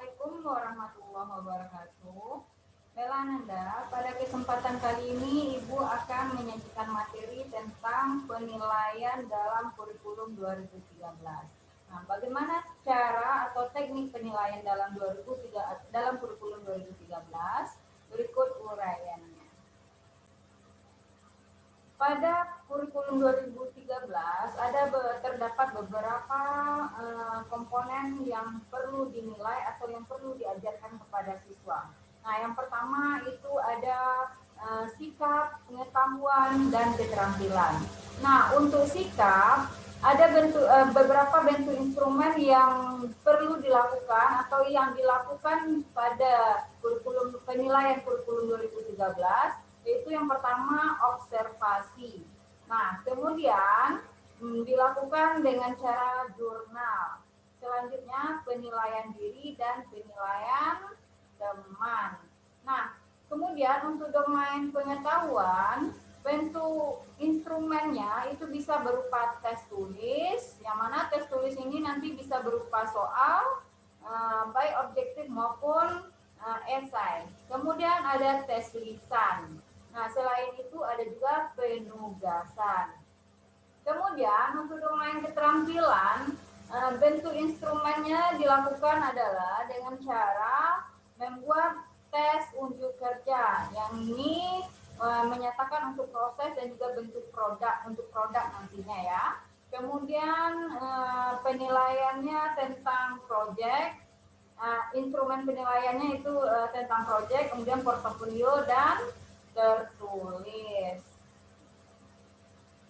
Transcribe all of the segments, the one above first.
Assalamualaikum warahmatullahi wabarakatuh. Bella Ananda, pada kesempatan kali ini Ibu akan menyajikan materi tentang penilaian dalam kurikulum 2013. Nah, bagaimana cara atau teknik penilaian dalam kurikulum 2013? Berikut uraiannya. Pada kurikulum 2013 terdapat beberapa komponen yang perlu dinilai atau yang perlu diajarkan kepada siswa. Nah, yang pertama itu ada sikap, pengetahuan, dan keterampilan. Nah, untuk sikap ada beberapa bentuk instrumen yang perlu dilakukan atau yang dilakukan pada penilaian kurikulum 2013, yaitu yang pertama observasi. Nah, kemudian dilakukan dengan cara jurnal. Selanjutnya penilaian diri dan penilaian teman. Nah, kemudian untuk domain pengetahuan, bentuk instrumennya itu bisa berupa tes tulis, yang mana tes tulis ini nanti bisa berupa soal, baik objektif maupun esai. Kemudian ada tes lisan. Nah, selain itu ada juga penugasan. Kemudian untuk domain keterampilan, bentuk instrumennya dilakukan adalah dengan cara membuat tes unjuk kerja. Yang ini menyatakan untuk proses dan juga bentuk produk nantinya ya. Kemudian penilaiannya tentang proyek, instrumen penilaiannya itu tentang proyek, kemudian portofolio dan tertulis.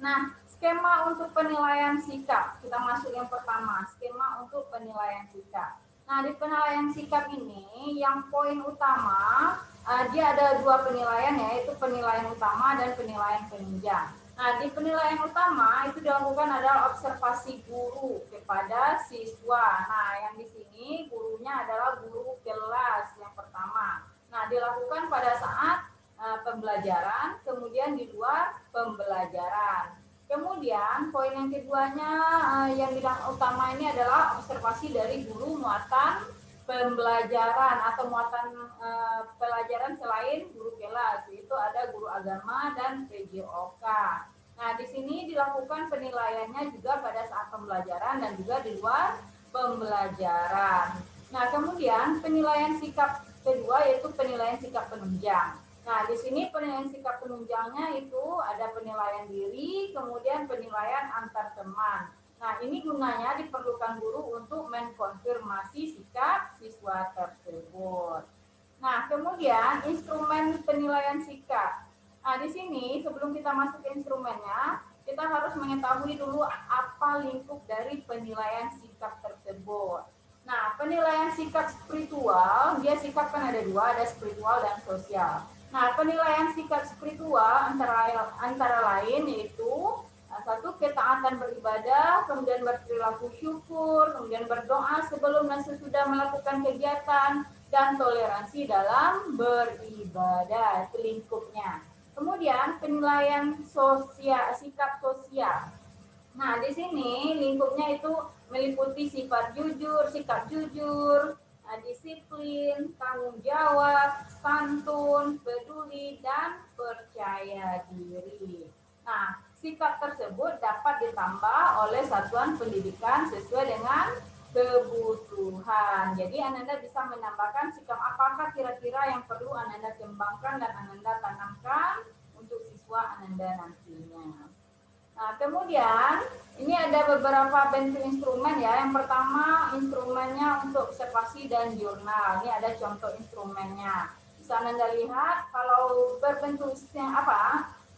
Nah, skema untuk penilaian sikap. Kita masuk yang pertama, skema untuk penilaian sikap. Nah, di penilaian sikap ini, yang poin utama, dia ada dua penilaian, yaitu penilaian utama dan penilaian penunjang. Nah, di penilaian utama itu dilakukan adalah observasi guru kepada siswa. Nah, yang di sini gurunya adalah guru kelas yang pertama. Nah, dilakukan pada saat pembelajaran, kemudian di luar pembelajaran. Kemudian poin yang keduanya yang bidang utama ini adalah observasi dari guru muatan pembelajaran atau muatan pelajaran selain guru kelas, yaitu ada guru agama dan PJOK. Nah, di sini dilakukan penilaiannya juga pada saat pembelajaran dan juga di luar pembelajaran. Nah, kemudian penilaian sikap kedua yaitu penilaian sikap penunjang. Nah, di sini penilaian sikap penunjangnya itu ada penilaian diri, kemudian penilaian antar teman. Nah, ini gunanya diperlukan guru untuk mengkonfirmasi sikap siswa tersebut. Nah, kemudian instrumen penilaian sikap. Nah, di sini sebelum kita masuk ke instrumennya, kita harus mengetahui dulu apa lingkup dari penilaian sikap tersebut. Nah, penilaian sikap spiritual, dia sikap kan ada dua, ada spiritual dan sosial. Nah, penilaian sikap spiritual antara lain yaitu satu, ketaatan beribadah, kemudian berperilaku syukur, kemudian berdoa sebelum dan sesudah melakukan kegiatan, dan toleransi dalam beribadah, itu lingkupnya. Kemudian penilaian sikap sosial. Nah, di sini lingkupnya itu meliputi sifat jujur, sikap jujur, disiplin, tanggung jawab, santun, peduli, dan percaya diri. Nah, sikap tersebut dapat ditambah oleh satuan pendidikan sesuai dengan kebutuhan. Jadi Ananda bisa menambahkan sikap apakah kira-kira yang perlu Ananda kembangkan dan Ananda tanamkan untuk siswa Ananda nantinya. Nah, kemudian ini ada beberapa bentuk instrumen ya. Yang pertama instrumennya untuk observasi dan jurnal. Ini ada contoh instrumennya. Bisa Anda lihat kalau berbentuk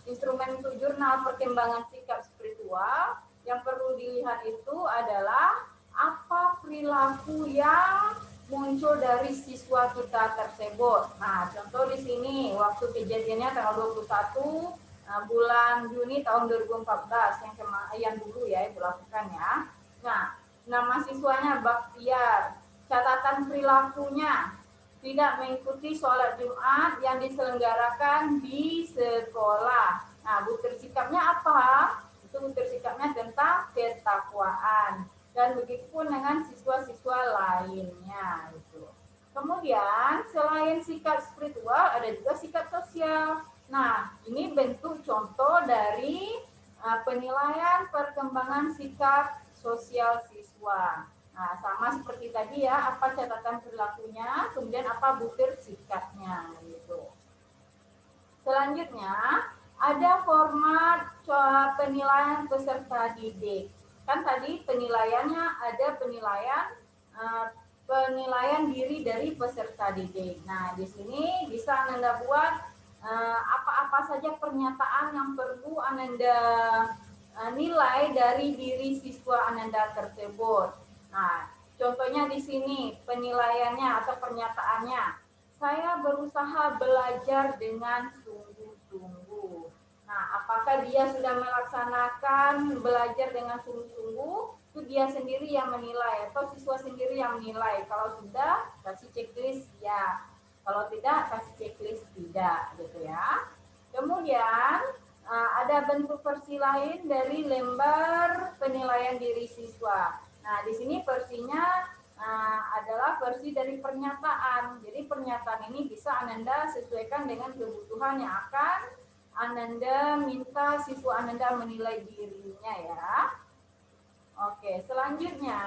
instrumen untuk jurnal perkembangan sikap spiritual, yang perlu dilihat itu adalah apa perilaku yang muncul dari siswa kita tersebut. Nah, contoh di sini waktu kejadiannya tanggal 21 bulan Juni tahun 2014 yang dulu ya itu lakukan ya. Nah, nama siswanya Baktiar. Catatan perilakunya tidak mengikuti sholat Jumat yang diselenggarakan di sekolah. Nah, butir sikapnya apa? Itu butir sikapnya tentang ketakwaan. dan begitupun dengan siswa-siswa lainnya gitu. Kemudian selain sikap spiritual ada juga sikap sosial. Nah, ini bentuk contoh dari penilaian perkembangan sikap sosial siswa. Nah, sama seperti tadi ya, apa catatan perilakunya, kemudian apa butir sikapnya gitu. Selanjutnya, ada format penilaian peserta didik. Kan tadi penilaiannya ada penilaian diri dari peserta didik. Nah, di sini bisa Anda buat apa-apa saja pernyataan yang perlu Anda nilai dari diri siswa Anda tersebut. Nah, contohnya di sini penilaiannya atau pernyataannya. Saya berusaha belajar dengan sungguh-sungguh. Nah, apakah dia sudah melaksanakan belajar dengan sungguh-sungguh? Itu dia sendiri yang menilai atau siswa sendiri yang menilai. Kalau sudah, kasih checklist ya. Kalau tidak, kasih checklist tidak, gitu ya. Kemudian ada bentuk versi lain dari lembar penilaian diri siswa. Nah, di sini versinya adalah versi dari pernyataan. Jadi pernyataan ini bisa Ananda sesuaikan dengan kebutuhan yang akan Ananda minta siswa Ananda menilai dirinya ya. Oke, selanjutnya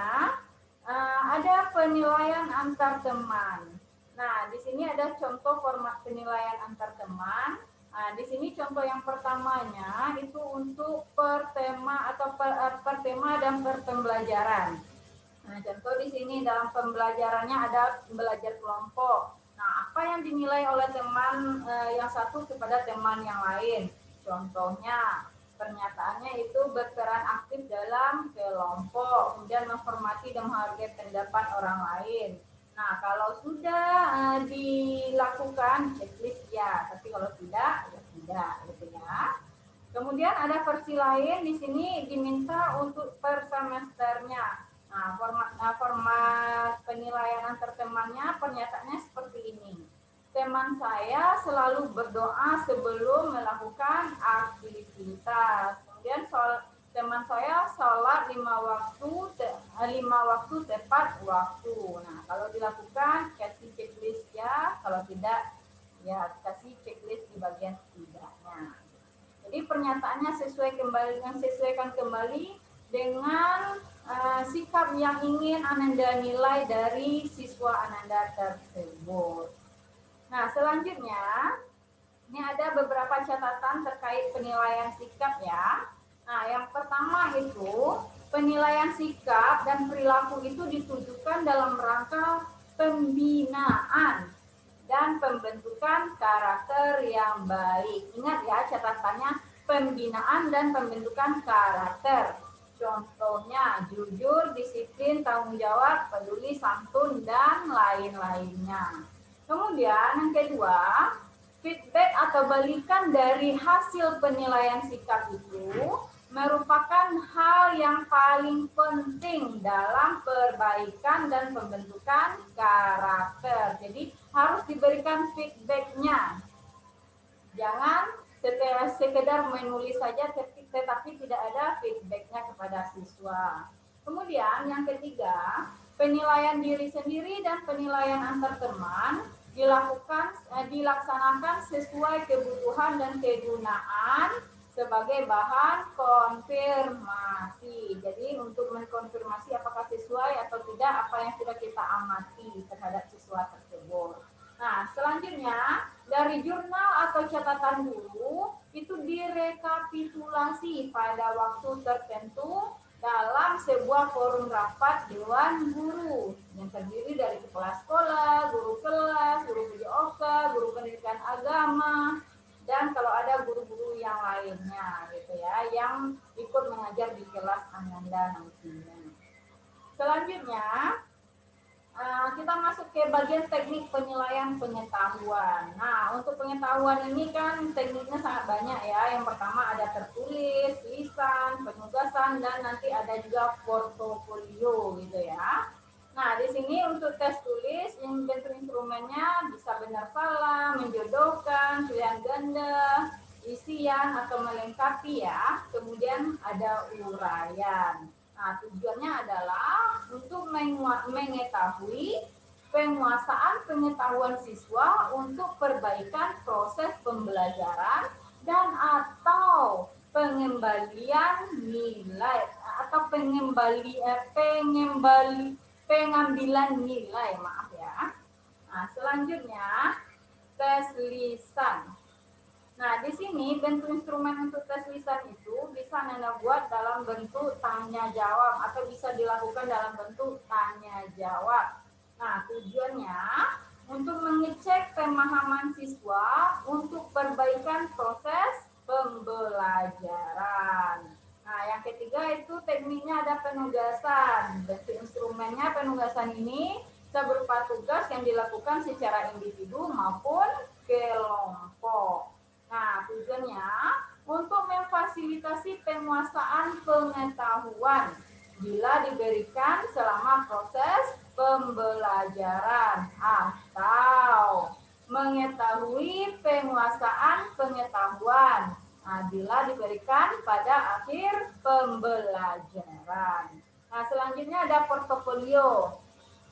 ada penilaian antar teman. Nah, di sini ada contoh format penilaian antar teman. Nah, di sini contoh yang pertamanya itu untuk per tema atau per tema dan per pembelajaran. Nah, contoh di sini dalam pembelajarannya ada belajar kelompok. Nah, apa yang dinilai oleh teman yang satu kepada teman yang lain? Contohnya, pernyataannya itu berperan aktif dalam kelompok, kemudian menghormati dan menghargai pendapat orang lain. Nah, kalau sudah dilakukan checklist ya, tapi kalau tidak ya tidak gitu ya. Kemudian ada versi lain di sini diminta untuk per semesternya. Nah, format penilaian antar temannya pernyataannya seperti ini. Teman saya selalu berdoa sebelum melakukan aktivitas. Kemudian teman saya sholat 5 waktu tepat waktu. Nah, kalau dilakukan kasih checklist ya, kalau tidak ya kasih checklist di bagian tidaknya. Jadi pernyataannya sesuaikan kembali dengan sikap yang ingin Ananda nilai dari siswa Ananda tersebut. Nah, selanjutnya ini ada beberapa catatan terkait penilaian sikap ya. Nah, yang pertama itu penilaian sikap dan perilaku itu ditujukan dalam rangka pembinaan dan pembentukan karakter yang baik. Ingat ya catatannya, pembinaan dan pembentukan karakter. Contohnya jujur, disiplin, tanggung jawab, peduli, santun, dan lain-lainnya. Kemudian yang kedua, feedback atau balikan dari hasil penilaian sikap itu merupakan hal yang paling penting dalam perbaikan dan pembentukan karakter. Jadi harus diberikan feedbacknya. Jangan sekedar menulis saja tetapi tidak ada feedbacknya kepada siswa. Kemudian yang ketiga, penilaian diri sendiri dan penilaian antar teman dilaksanakan sesuai kebutuhan dan kegunaan sebagai bahan konfirmasi. Jadi untuk mengkonfirmasi apakah sesuai atau tidak apa yang sudah kita amati terhadap siswa tersebut. Nah, selanjutnya dari jurnal atau catatan guru itu direkapitulasi pada waktu tertentu dalam sebuah forum rapat dewan guru yang terdiri dari kepala sekolah, guru kelas, guru PJOK, guru pendidikan agama, dan kalau ada guru-guru yang lainnya gitu ya yang ikut mengajar di kelas Ananda nantinya. Selanjutnya kita masuk ke bagian teknik penilaian pengetahuan. Nah, untuk pengetahuan ini kan tekniknya sangat banyak ya. Yang pertama ada tertulis, lisan, penugasan, dan nanti ada juga portofolio gitu ya. Nah, di sini untuk tes tulis, bentuk instrumennya bisa benar salah, menjodohkan, pilihan ganda, isian atau melengkapi ya. Kemudian ada uraian. Nah, tujuannya adalah untuk mengetahui penguasaan pengetahuan siswa untuk perbaikan proses pembelajaran dan atau pengembalian nilai atau pengambilan nilai, maaf ya. Nah, selanjutnya tes lisan. Nah, di sini bentuk instrumen untuk tes lisan itu bisa Nana buat dalam bentuk tanya jawab atau bisa dilakukan dalam bentuk tanya jawab. Nah, tujuannya untuk mengecek pemahaman siswa untuk perbaikan proses pembelajaran. Nah, yang ketiga itu tekniknya ada penugasan. Bentuk instrumennya penugasan ini bisa berupa tugas yang dilakukan secara individu maupun kelompok. Nah, tujuannya untuk memfasilitasi penguasaan pengetahuan bila diberikan selama proses pembelajaran atau mengetahui penguasaan pengetahuan bila diberikan pada akhir pembelajaran. Nah, selanjutnya ada portofolio.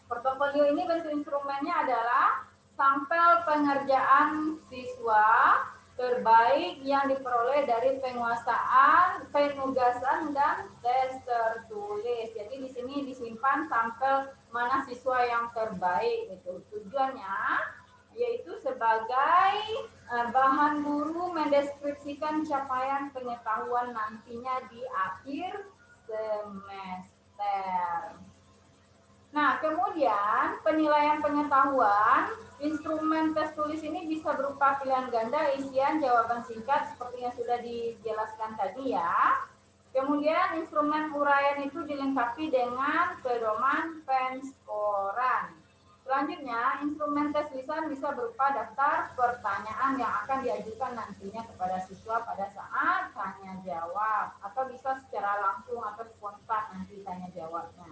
Portofolio ini bentuk instrumennya adalah sampel pengerjaan siswa terbaik yang diperoleh dari penguasaan, penugasan, dan tes tertulis. Jadi di sini disimpan sampel mana siswa yang terbaik. Itu tujuannya yaitu sebagai bahan guru mendeskripsikan capaian pengetahuan nantinya di akhir semester. Nah, kemudian penilaian pengetahuan, instrumen tes tulis ini bisa berupa pilihan ganda, isian, jawaban singkat seperti yang sudah dijelaskan tadi ya. Kemudian instrumen uraian itu dilengkapi dengan pedoman penskoran. Selanjutnya, instrumen tes lisan bisa berupa daftar pertanyaan yang akan diajukan nantinya kepada siswa pada saat tanya jawab atau bisa secara langsung atau spontan nanti tanya jawabnya.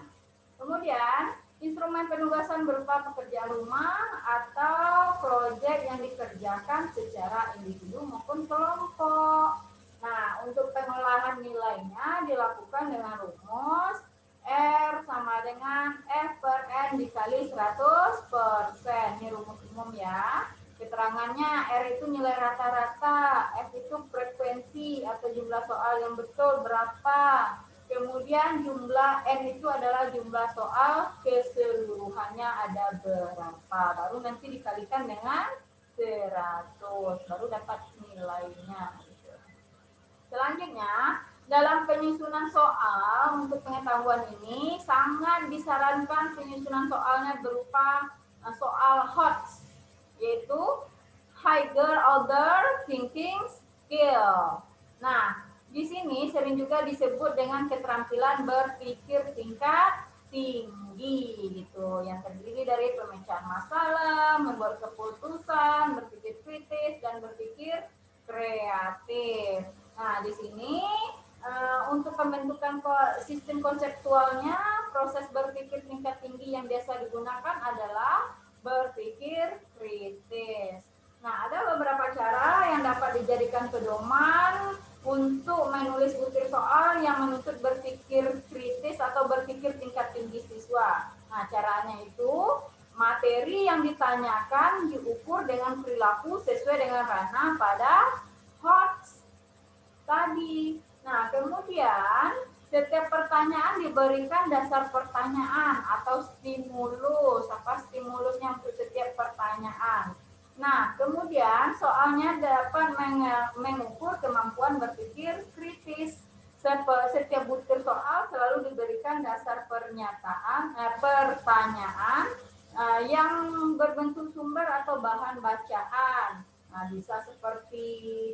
Kemudian, instrumen penugasan berupa pekerjaan rumah atau proyek yang dikerjakan secara individu maupun kelompok. Nah, untuk pengolahan nilainya dilakukan dengan rumus R sama dengan F per N dikali 100%. Ini rumus umum ya. Keterangannya R itu nilai rata-rata, F itu frekuensi atau jumlah soal yang betul berapa. Kemudian jumlah N itu adalah jumlah soal keseluruhannya ada berapa. Baru nanti dikalikan dengan 100, baru dapat nilainya. Selanjutnya, dalam penyusunan soal untuk pengetahuan ini sangat disarankan penyusunan soalnya berupa soal HOTS, yaitu higher order thinking skill. Nah, di sini sering juga disebut dengan keterampilan berpikir tingkat tinggi gitu, yang terdiri dari pemecahan masalah, membuat keputusan, berpikir kritis, dan berpikir kreatif. Nah, di sini untuk pembentukan sistem konseptualnya, proses berpikir tingkat tinggi yang biasa digunakan adalah berpikir kritis. Nah, ada beberapa cara yang dapat dijadikan pedoman untuk menulis butir soal yang menuntut berpikir kritis atau berpikir tingkat tinggi siswa. Nah, caranya itu materi yang ditanyakan diukur dengan perilaku sesuai dengan ranah pada HOTS tadi. Nah, kemudian setiap pertanyaan diberikan dasar pertanyaan atau stimulus. Apa stimulusnya untuk setiap pertanyaan? Nah, kemudian soalnya dapat mengukur kemampuan berpikir kritis. Setiap butir soal selalu diberikan dasar pertanyaan yang berbentuk sumber atau bahan bacaan. Nah, bisa seperti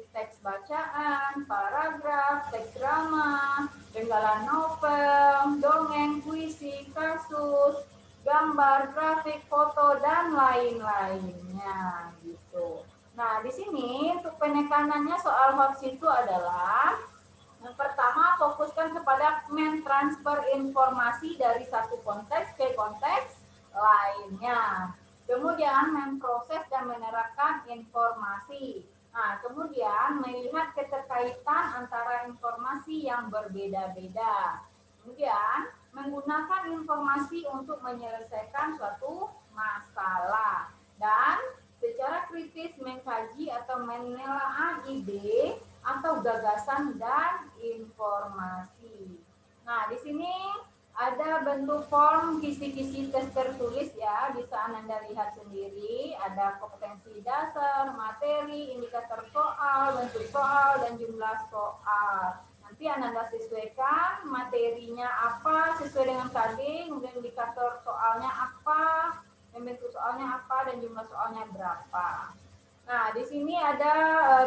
teks bacaan, paragraf, teks drama, penggalan novel, dongeng, puisi, kasus, gambar, grafik, foto, dan lain-lainnya gitu. Nah, di sini untuk penekanannya soal HOTS itu adalah yang pertama, fokuskan kepada mentransfer informasi dari satu konteks ke konteks lainnya. Kemudian memproses dan menerapkan informasi. Nah, kemudian melihat keterkaitan antara informasi yang berbeda-beda. Kemudian, menggunakan informasi untuk menyelesaikan suatu masalah. Dan secara kritis mengkaji atau menelaah ide atau gagasan dan informasi. Nah, di sini ada bentuk form kisi-kisi tes tertulis ya, bisa Anda lihat sendiri. Ada kompetensi dasar, materi, indikator soal, bentuk soal, dan jumlah soal. Nanti Anda sesuaikan materinya apa sesuai dengan tadi, kemudian indikator soalnya apa, bentuk soalnya apa, dan jumlah soalnya berapa. Nah, di sini ada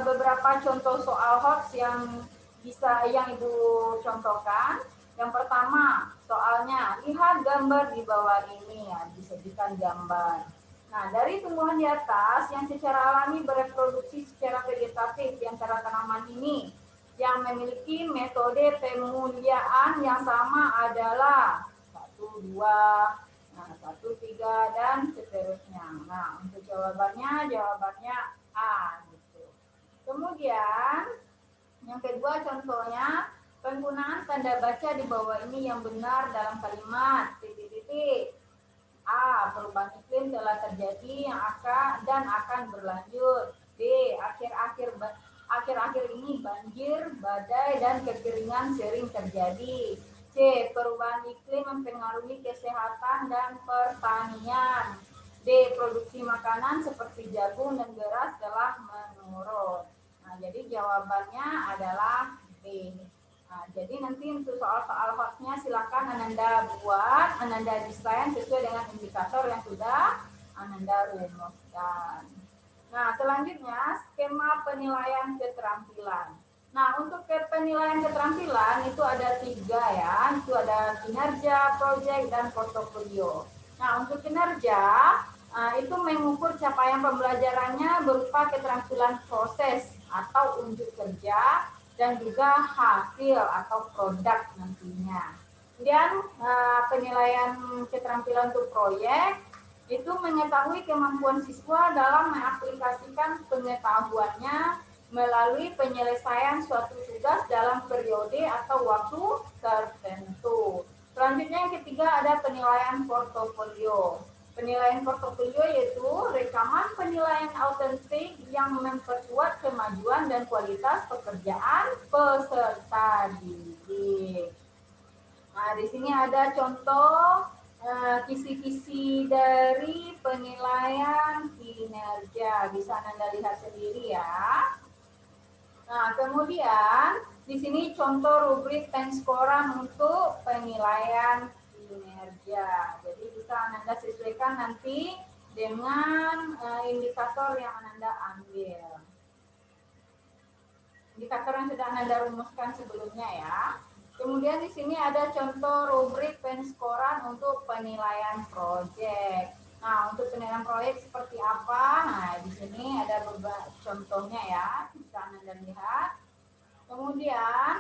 beberapa contoh soal hoax yang Ibu contohkan. Yang pertama, soalnya lihat gambar di bawah ini ya, disebutkan gambar. Nah, dari tumbuhan di atas yang secara alami bereproduksi secara vegetatif di antara tanaman ini, yang memiliki metode pemuliaan yang sama adalah 1, 2, nah 1, 3, dan seterusnya. Nah, untuk jawabannya A gitu. Kemudian yang kedua contohnya, penggunaan tanda baca di bawah ini yang benar dalam kalimat titik-titik. A. Perubahan iklim telah terjadi yang akan berlanjut. B. Akhir-akhir ini banjir, badai, dan kekeringan sering terjadi. C. Perubahan iklim mempengaruhi kesehatan dan pertanian. D. Produksi makanan seperti jagung dan beras telah menurun. Nah, jadi jawabannya adalah B. Nah, jadi nanti untuk soal-soal hoaxnya silakan Ananda buat, Ananda desain sesuai dengan indikator yang sudah Ananda rumuskan. Nah, selanjutnya skema penilaian keterampilan. Nah, untuk penilaian keterampilan itu ada 3 ya, itu ada kinerja, proyek, dan portofolio. Nah, untuk kinerja itu mengukur capaian pembelajarannya berupa keterampilan proses atau unjuk kerja dan juga hasil atau produk nantinya. Kemudian penilaian keterampilan untuk proyek itu mengetahui kemampuan siswa dalam mengaplikasikan pengetahuannya melalui penyelesaian suatu tugas dalam periode atau waktu tertentu. Selanjutnya yang ketiga ada penilaian portofolio. Penilaian portofolio yaitu rekaman penilaian autentik yang memperkuat kemajuan dan kualitas pekerjaan peserta didik. Nah, di sini ada contoh kisi-kisi dari penilaian kinerja. Bisa Anda lihat sendiri ya. Nah, kemudian di sini contoh rubrik penskoran untuk penilaian kinerja. Jadi bisa Anda sesuaikan nanti dengan indikator yang Anda ambil. Indikator yang sudah Anda rumuskan sebelumnya ya. Kemudian di sini ada contoh rubrik penskoran untuk penilaian proyek. Nah, untuk penilaian proyek seperti apa? Nah, di sini ada beberapa contohnya ya, bisa Anda lihat. Kemudian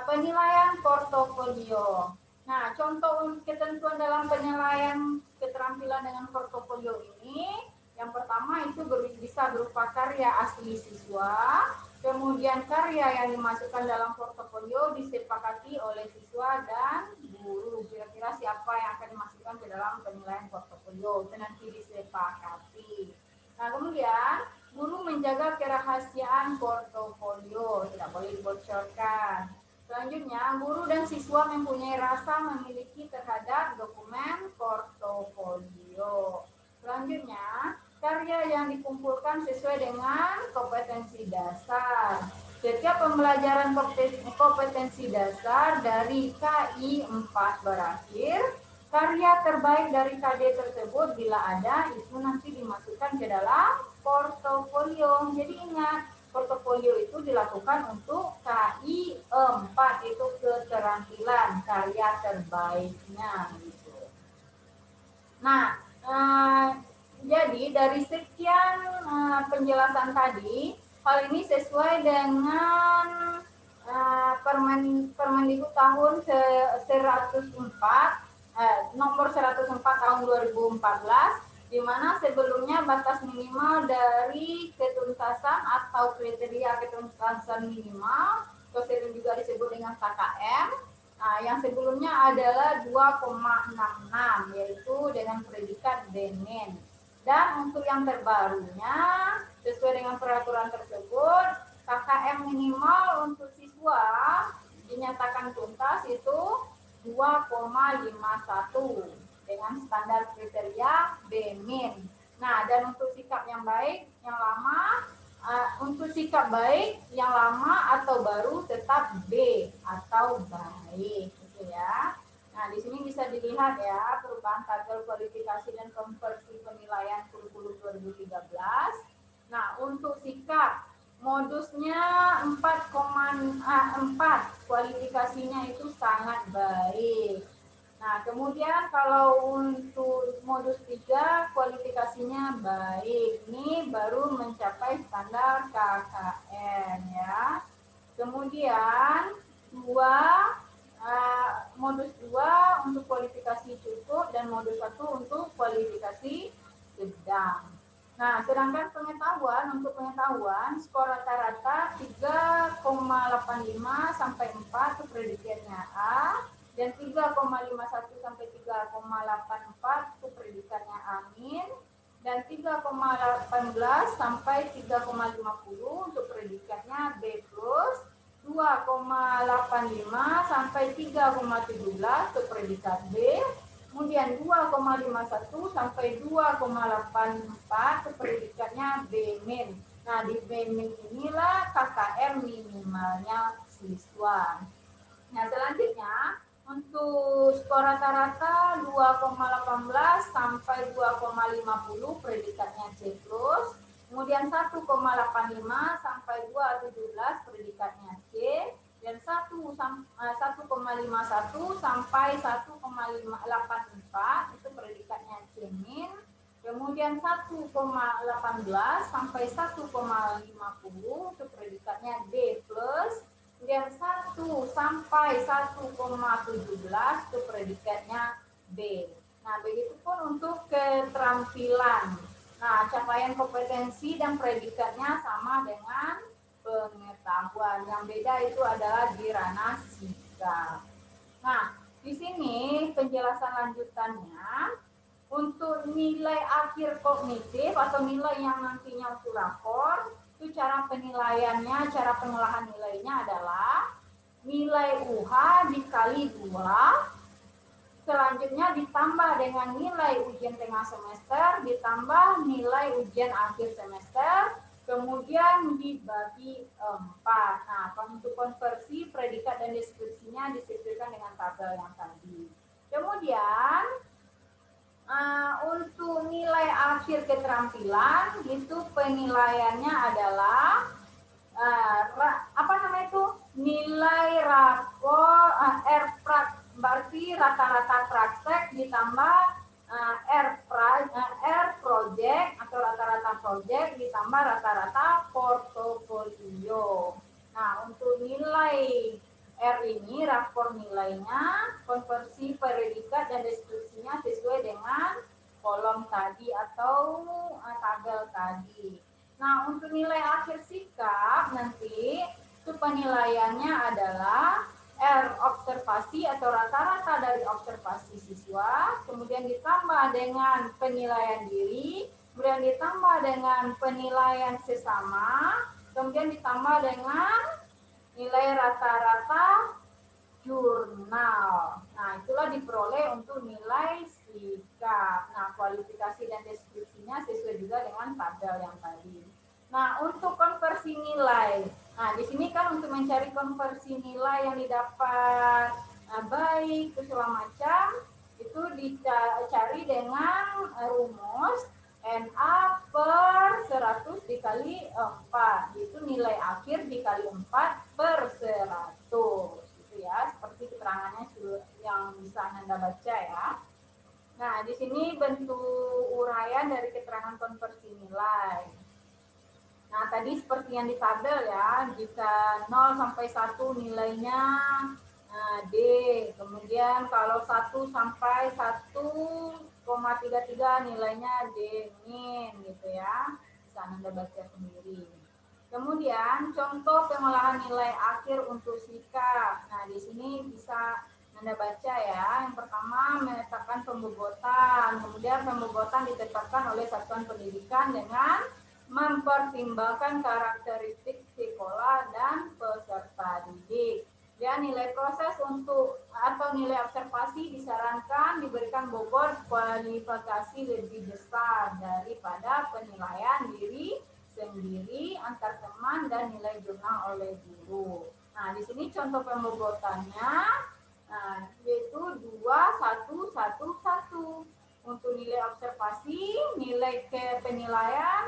penilaian portofolio. Nah, contoh ketentuan dalam penilaian keterampilan dengan portofolio ini, yang pertama itu bisa berupa karya asli siswa, kemudian karya yang dimasukkan dalam portofolio disepakati oleh siswa dan guru. Kira-kira siapa yang akan dimasukkan ke dalam penilaian portofolio itu nanti disepakati. Nah, kemudian guru menjaga kerahasiaan portofolio, tidak boleh dibocorkan. Selanjutnya, guru dan siswa mempunyai rasa memiliki terhadap dokumen portofolio. Selanjutnya, karya yang dikumpulkan sesuai dengan kompetensi dasar. Setiap pembelajaran kompetensi dasar dari KI 4 berakhir, karya terbaik dari KD tersebut bila ada itu nanti dimasukkan ke dalam portofolio. Jadi ingat, portofolio itu dilakukan untuk KI 4 itu keterampilan karya terbaiknya gitu. Nah, jadi dari sekian penjelasan tadi, hal ini sesuai dengan Permendikbud tahun 104 nomor 104 tahun 2014, di mana sebelumnya batas minimal dari ketuntasan atau kriteria ketuntasan minimal, atau sering juga disebut dengan KKM, Nah, yang sebelumnya adalah 2,66 yaitu dengan predikat Benin. Dan untuk yang terbarunya sesuai dengan peraturan tersebut KKM minimal untuk siswa dinyatakan tuntas itu 2,51 dengan standar kriteria Benin. Nah, dan untuk sikap yang baik yang lama untuk sikap baik yang lama atau baru tetap B atau baik gitu ya. Nah, di sini bisa dilihat ya perubahan tabel kualifikasi dan konversi penilaian kurikulum 2013. Nah, untuk sikap modusnya 4,4, kualifikasinya itu sangat baik. Nah, kemudian kalau untuk modus 3 kualifikasinya baik. Ini baru mencapai standar KKN ya. Kemudian modus 2 untuk kualifikasi cukup dan modus 1 untuk kualifikasi sedang. Nah, sedangkan untuk pengetahuan skor rata-rata 3,85 sampai 4 itu predikatnya A dan 3,51 sampai 3,84 itu predikatnya amin dan 3,18 sampai 3,50 untuk predikatnya B plus, 2,85 sampai 3,17 untuk predikat B, kemudian 2,51 sampai 2,84 untuk predikatnya B min. Nah, di B min inilah KKM minimalnya siswa. Nah, selanjutnya untuk skor rata-rata 2,18 sampai 2,50 predikatnya C+, kemudian 1,85 sampai 2,17 predikatnya C, dan 1,51 sampai 1,84 itu predikatnya C min, kemudian 1,18 sampai 1,50 itu predikatnya D plus, kemudian 1 sampai 1,17 itu predikatnya B. Nah, begitupun untuk keterampilan. Nah, capaian kompetensi dan predikatnya sama dengan pengetahuan. Yang beda itu adalah di ranah sikap. Nah, di sini penjelasan lanjutannya untuk nilai akhir kognitif atau nilai yang nantinya untuk rapor itu cara penilaiannya, cara pengolahan nilainya adalah nilai UH dikali 2, selanjutnya ditambah dengan nilai ujian tengah semester, ditambah nilai ujian akhir semester, kemudian dibagi 4. Nah, untuk konversi predikat dan deskripsinya disesuaikan dengan tabel yang tadi. Kemudian untuk nilai akhir keterampilan itu penilaiannya adalah nilai rapor berarti rata-rata praktek ditambah R project atau rata-rata project ditambah rata-rata portofolio. Nah, untuk nilai R ini rapor nilainya, konversi predikat dan deskripsinya sesuai dengan kolom tadi atau tabel tadi. Nah, untuk nilai akhir sikap nanti itu penilaiannya adalah R observasi atau rata-rata dari observasi siswa, kemudian ditambah dengan penilaian diri, kemudian ditambah dengan penilaian sesama, kemudian ditambah dengan nilai rata-rata jurnal. Nah, itulah diperoleh untuk nilai sikap. Nah, kualifikasi dan deskripsinya sesuai juga dengan tabel yang tadi. Nah, untuk konversi nilai. Nah, di sini kan untuk mencari konversi nilai yang didapat baik, itu segala macam, itu dicari dengan rumus NA per 100 dikali 4. Itu nilai akhir dikali 4 per 100. Gitu ya, seperti keterangannya yang bisa Anda baca ya. Nah, di sini bentuk uraian dari keterangan konversi nilai. Nah, tadi seperti yang di tabel ya, jika 0 sampai 1 nilainya D, kemudian kalau 1 sampai 1,33 nilainya D min gitu ya. Bisa Anda baca sendiri. Kemudian contoh pengolahan nilai akhir untuk sikap. Nah, di sini bisa Anda baca ya. Yang pertama menetapkan pembobotan. Kemudian pembobotan ditetapkan oleh satuan pendidikan dengan mempertimbangkan karakteristik sekolah dan peserta didik. Dan nilai proses untuk atau nilai observasi disarankan diberikan bobot kualifikasi lebih besar daripada penilaian diri sendiri, antar teman, dan nilai jurnal oleh guru. Nah, di sini contoh pembobotannya, yaitu 2, 1, 1, 1. Untuk nilai observasi, nilai ke penilaian,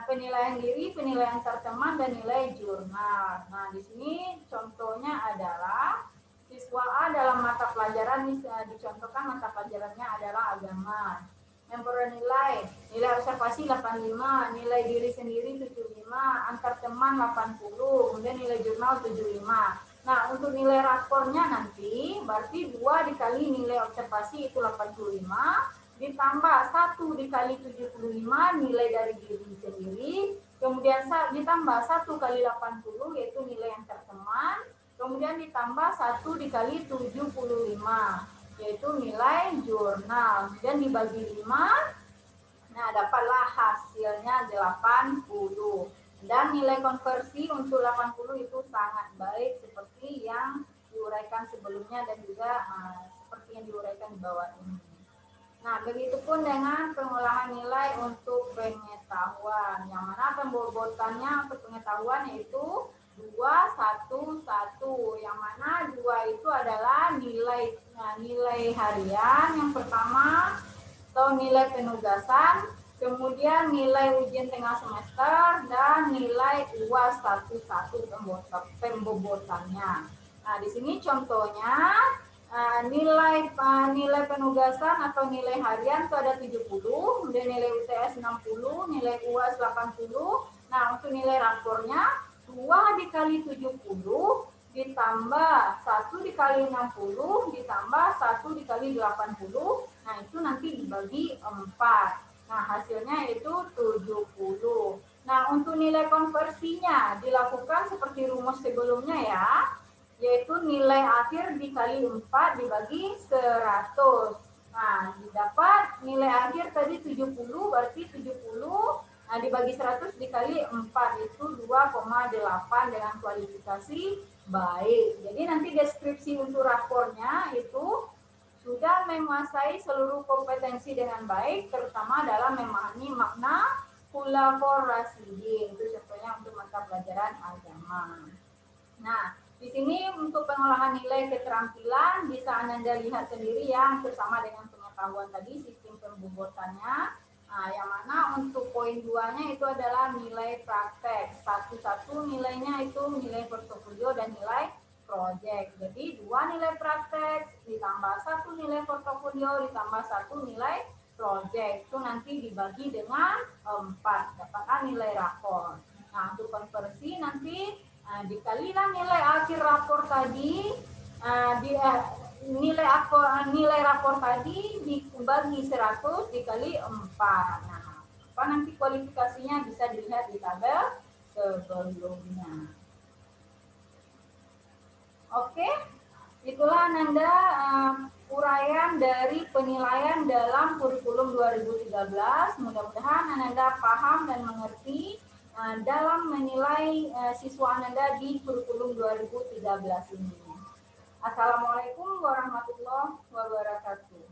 penilaian diri, penilaian antar teman, dan nilai jurnal. Nah, di sini contohnya adalah siswa A dalam mata pelajaran dicontohkan mata pelajarannya adalah agama. Yang bernilai nilai observasi 85, nilai diri sendiri 75, antar teman 80, kemudian nilai jurnal 75. Nah, untuk nilai rapornya nanti berarti 2 dikali nilai observasi itu 85, ditambah 1 dikali 75 nilai dari diri sendiri, kemudian ditambah 1 kali 80 yaitu nilai antar teman, kemudian ditambah 1 dikali 75 yaitu nilai jurnal, dan dibagi 5, nah dapatlah hasilnya 80. Dan nilai konversi untuk 80 itu sangat baik seperti yang diuraikan sebelumnya dan juga seperti yang diuraikan di bawah ini. Nah, begitupun dengan pengolahan nilai untuk pengetahuan, yang mana pembobotannya untuk pengetahuan yaitu 2, 1, 1, yang mana 2 itu adalah nilai harian yang pertama atau nilai penugasan, kemudian nilai ujian tengah semester, dan nilai UAS 1 pembobotannya. Nah, di sini contohnya nilai penugasan atau nilai harian itu ada 70, kemudian nilai UTS 60, nilai UAS 80. Nah, untuk nilai rapornya 2 dikali 70 ditambah 1 dikali 60 ditambah 1 dikali 80. Nah, itu nanti dibagi 4. Nah, hasilnya itu 70. Nah, untuk nilai konversinya dilakukan seperti rumus sebelumnya ya, yaitu nilai akhir dikali 4 dibagi 100. Nah, didapat nilai akhir tadi 70, berarti 70 dibagi 100 dikali 4 itu 2,8 dengan kualifikasi baik. Jadi nanti deskripsi untuk rapornya itu sudah menguasai seluruh kompetensi dengan baik, terutama dalam memahami makna kolaborasi. Itu contohnya untuk mata pelajaran agama. Nah, di sini untuk pengolahan nilai keterampilan bisa Anda lihat sendiri ya, bersama dengan pengetahuan tadi sistem pembobotannya. Nah, yang mana untuk poin 2-nya itu adalah nilai praktek. Satu nilainya itu nilai portofolio dan nilai project. Jadi 2 nilai praktek ditambah 1 nilai portofolio ditambah 1 nilai project. Itu nanti dibagi dengan 4, dapatkan nilai rapor. Nah, untuk konversi nanti dikalilah nilai akhir rapor tadi, nilai rapor tadi dibagi 100 dikali 4. Nah, apa nanti kualifikasinya bisa dilihat di tabel sebelumnya. Oke, itulah Nanda uraian dari penilaian dalam kurikulum 2013. Mudah-mudahan Nanda paham dan mengerti dalam menilai siswa Anda di kurikulum 2013 ini. Assalamualaikum warahmatullahi wabarakatuh.